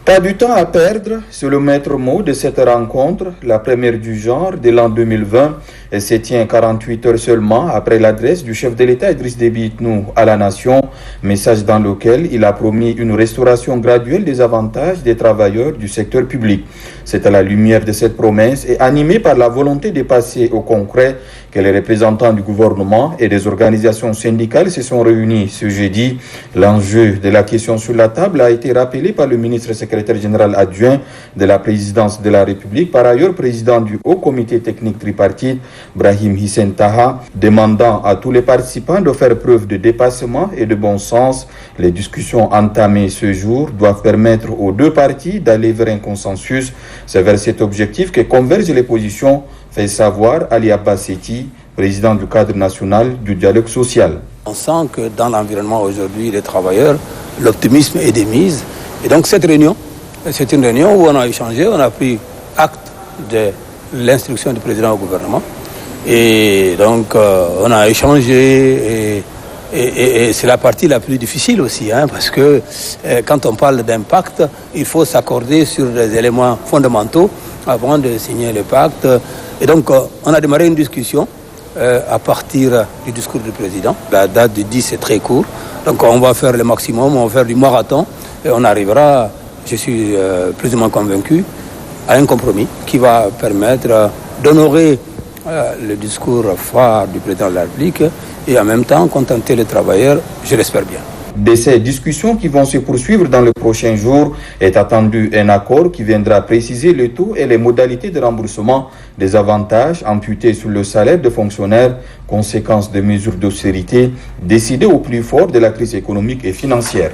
Pas du temps à perdre, c'est le maître mot de cette rencontre, la première du genre de l'an 2020. Elle se tient 48 heures seulement après l'adresse du chef de l'État Idriss Déby Itno à la nation, message dans lequel il a promis une restauration graduelle des avantages des travailleurs du secteur public. C'est à la lumière de cette promesse et animé par la volonté de passer au concret que les représentants du gouvernement et des organisations syndicales se sont réunis ce jeudi. L'enjeu de la question sur la table a été rappelé par le ministre secrétaire général adjoint de la présidence de la République, par ailleurs président du Haut Comité technique tripartite, Brahim Hissène Taha, demandant à tous les participants de faire preuve de dépassement et de bon sens. Les discussions entamées ce jour doivent permettre aux deux parties d'aller vers un consensus. C'est vers cet objectif que convergent les positions, fait savoir Ali Abbas Seti, président du cadre national du dialogue social. On sent que dans l'environnement aujourd'hui des travailleurs, l'optimisme est de mise. Et donc cette réunion, c'est une réunion où on a échangé, on a pris acte de l'instruction du président au gouvernement. Et donc on a échangé et c'est la partie la plus difficile aussi, parce que quand on parle d'impact, il faut s'accorder sur des éléments fondamentaux avant de signer le pacte. Et donc on a démarré une discussion à partir du discours du président. La date du 10 est très courte, donc on va faire le maximum, on va faire du marathon et on arrivera, je suis plus ou moins convaincu, à un compromis qui va permettre d'honorer le discours phare du président de la République et en même temps contenter les travailleurs, je l'espère bien. De ces discussions qui vont se poursuivre dans les prochains jours est attendu un accord qui viendra préciser le taux et les modalités de remboursement des avantages imputés sur le salaire des fonctionnaires, conséquence des mesures d'austérité décidées au plus fort de la crise économique et financière.